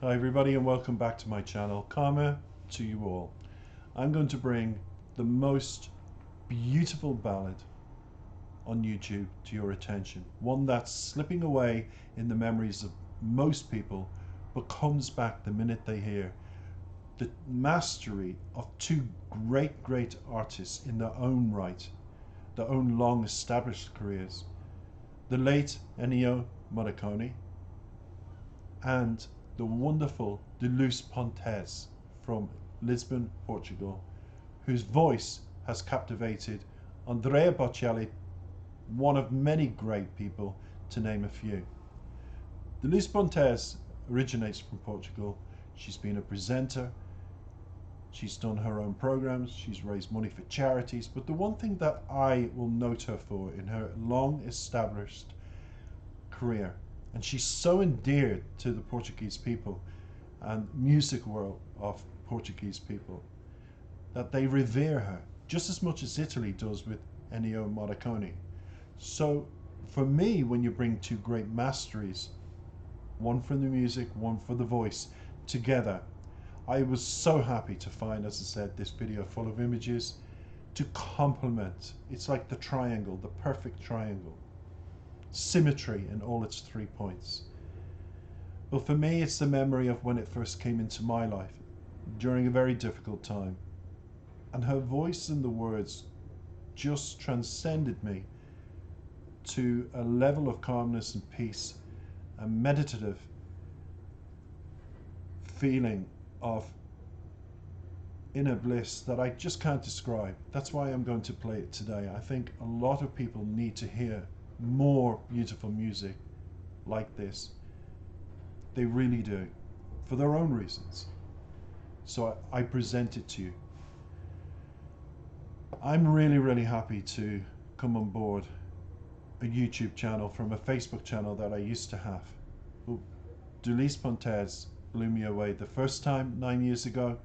Hi everybody and welcome back to my channel, Karma to you all. I'm going to bring the most beautiful ballad on YouTube to your attention. One that's slipping away in the memories of most people, but comes back the minute they hear the mastery of two great artists in their own right, their own long established careers. The late Ennio Morricone and the wonderful de Luis Pontes from Lisbon, Portugal, whose voice has captivated Andrea Bocelli, one of many great people, to name a few. De Luis Pontes originates from Portugal. She's been a presenter, she's done her own programs, she's raised money for charities, but the one thing that I will note her for in her long established career, and she's so endeared to the Portuguese people and music world of Portuguese people that they revere her just as much as Italy does with Ennio Morricone. So for me, when you bring two great masteries, one for the music, one for the voice, together, I was so happy to find, as I said, this video full of images to complement. It's like the triangle, the perfect triangle. Symmetry in all its 3 points. But for me, it's the memory of when it first came into my life during a very difficult time, and her voice and the words just transcended me to a level of calmness and peace, a meditative feeling of inner bliss that I just can't describe. That's why I'm going to play it today. I think a lot of people need to hear more beautiful music like this. They really do, for their own reasons. So I present it to you. I'm really happy to come on board a YouTube channel from a Facebook channel that I used to have. De Luis Pontes blew me away the first time 9 years ago.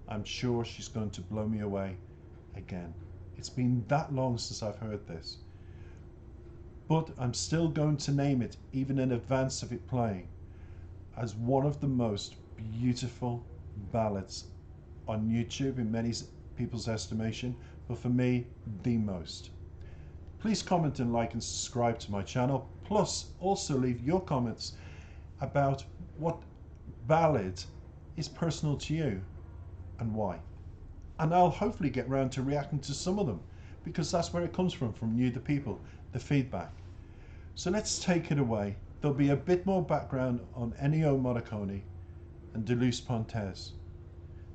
I'm sure she's going to blow me away again. It's been that long since I've heard this. But I'm still going to name it, even in advance of it playing, as one of the most beautiful ballads on YouTube in many people's estimation, but for me, the most. Please comment and like and subscribe to my channel, plus also leave your comments about what ballad is personal to you and why. And I'll hopefully get round to reacting to some of them, because that's where it comes from you, the people, the feedback. So let's take it away. There'll be a bit more background on Ennio Morricone and de Luis Pontes,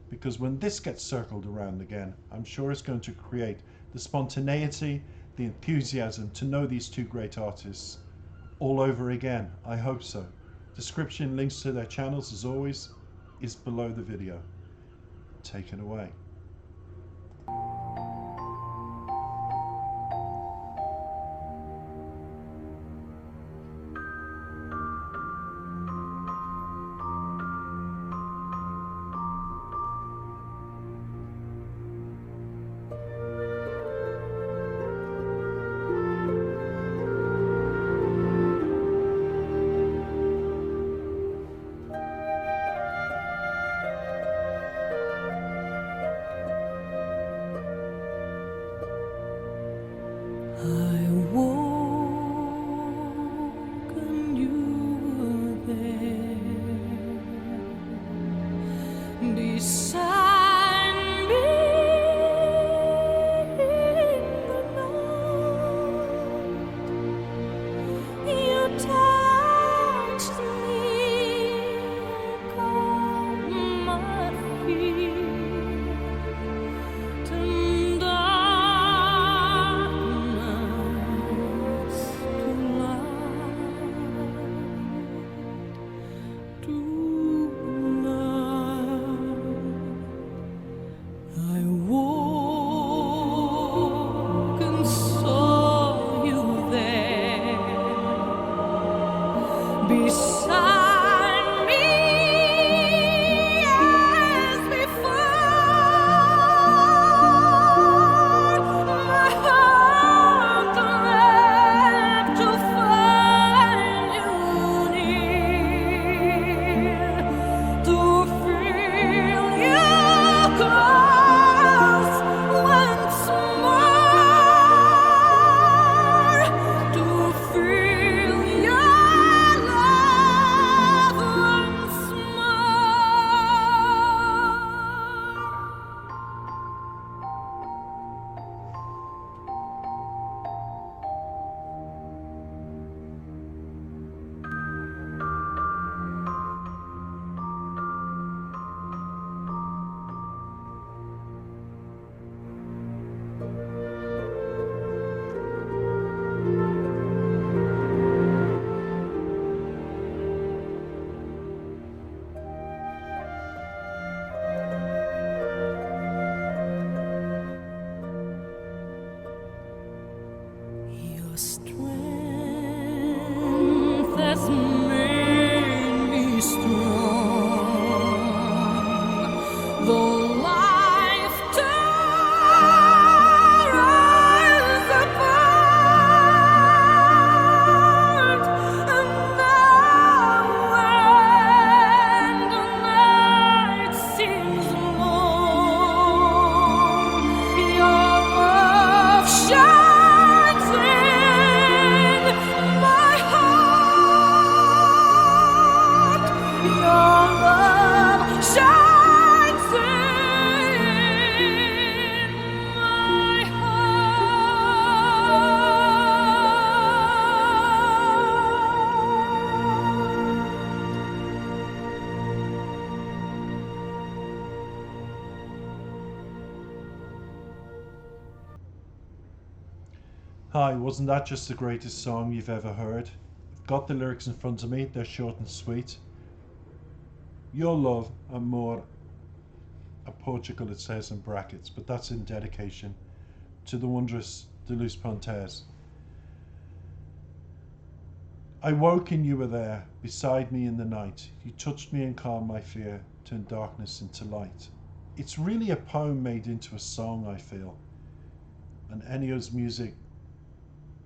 because when this gets circled around again, I'm sure it's going to create the spontaneity, the enthusiasm to know these two great artists all over again. I hope so. Description, links to their channels, as always, is below the video. Take it away. I woke and you were there beside me in the night. You touched me, calmed my feet, and your love shines in my Hi, wasn't that just the greatest song you've ever heard? I've got the lyrics in front of me, they're short and sweet. Your love, amor, a Portugal it says in brackets, but that's in dedication to the wondrous De Luz Pontes. I woke and you were there, beside me in the night. You touched me and calmed my fear, turned darkness into light. It's really a poem made into a song, I feel. And Ennio's music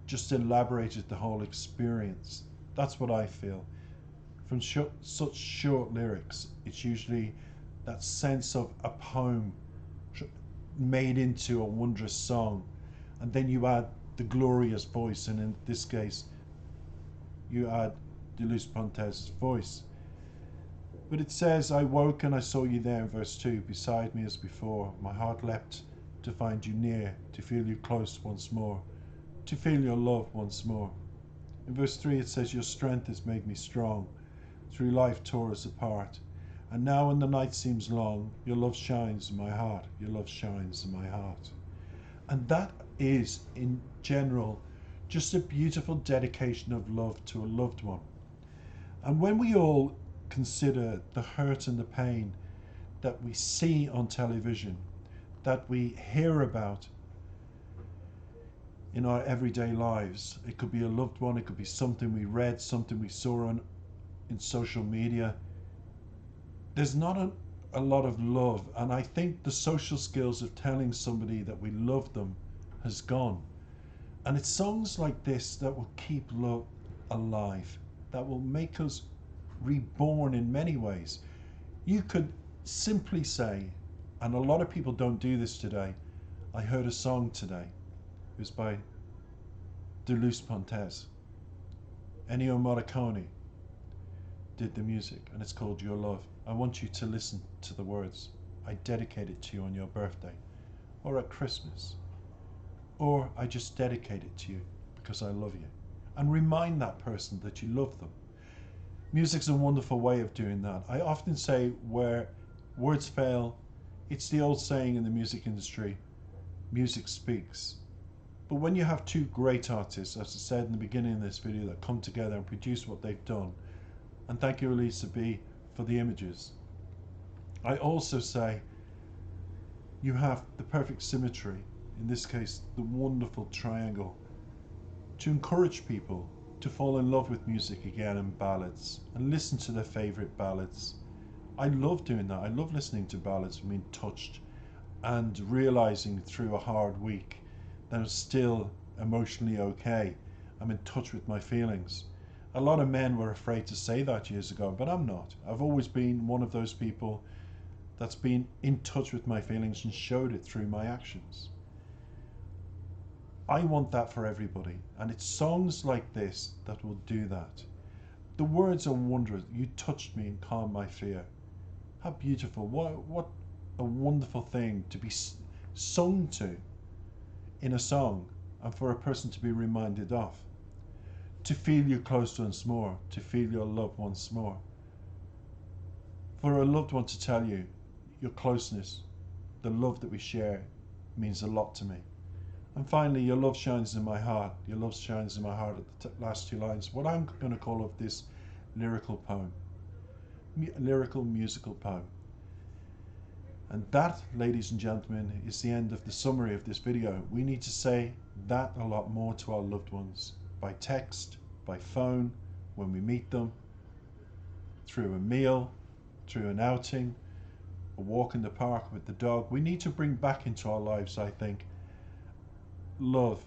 just elaborated the whole experience. That's what I feel. From such short lyrics, it's usually that sense of a poem made into a wondrous song. And then you add the glorious voice, and in this case, you add De Luz Pontes' voice. But it says, I woke and I saw you there in verse 2, beside me as before. My heart leapt to find you near, to feel you close once more, to feel your love once more. In verse 3 it says, your strength has made me strong, through life tore us apart. And now when the night seems long, your love shines in my heart, your love shines in my heart. And that is, in general, just a beautiful dedication of love to a loved one. And when we all consider the hurt and the pain that we see on television, that we hear about in our everyday lives, it could be a loved one, it could be something we read, something we saw in social media, there's not a lot of love. And I think the social skills of telling somebody that we love them has gone. And it's songs like this that will keep love alive, that will make us reborn in many ways. You could simply say, and a lot of people don't do this today, I heard a song today. It was by De Luz Pontes. Ennio Morricone did the music, and it's called Your Love. I want you to listen to the words. I dedicate it to you on your birthday, or at Christmas, or I just dedicate it to you because I love you. And remind that person that you love them. Music's a wonderful way of doing that. I often say, where words fail, it's the old saying in the music industry, music speaks. But when you have two great artists, as I said in the beginning of this video, that come together and produce what they've done, and thank you Elisa B for the images, I also say you have the perfect symmetry, in this case the wonderful triangle, to encourage people to fall in love with music again and ballads, and listen to their favourite ballads. I love doing that. I love listening to ballads and being touched and realising through a hard week that I'm still emotionally okay. I'm in touch with my feelings. A lot of men were afraid to say that years ago, but I'm not. I've always been one of those people that's been in touch with my feelings and showed it through my actions. I want that for everybody, and it's songs like this that will do that. The words are wondrous. You touched me and calmed my fear. How beautiful. What a wonderful thing to be sung to in a song, and for a person to be reminded of. To feel you close once more, to feel your love once more. For a loved one to tell you your closeness, the love that we share, means a lot to me. And finally, your love shines in my heart. Your love shines in my heart at the last two lines. What I'm going to call of this lyrical poem. Lyrical musical poem. And that, ladies and gentlemen, is the end of the summary of this video. We need to say that a lot more to our loved ones. By text, by phone, when we meet them, through a meal, through an outing, a walk in the park with the dog. We need to bring back into our lives, I think, love,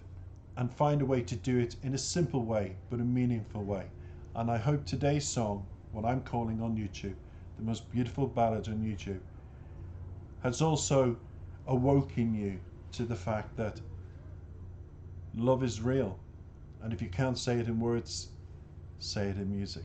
and find a way to do it in a simple way, but a meaningful way. And I hope today's song, what I'm calling on YouTube, the most beautiful ballad on YouTube, has also awoken you to the fact that love is real. And if you can't say it in words, say it in music.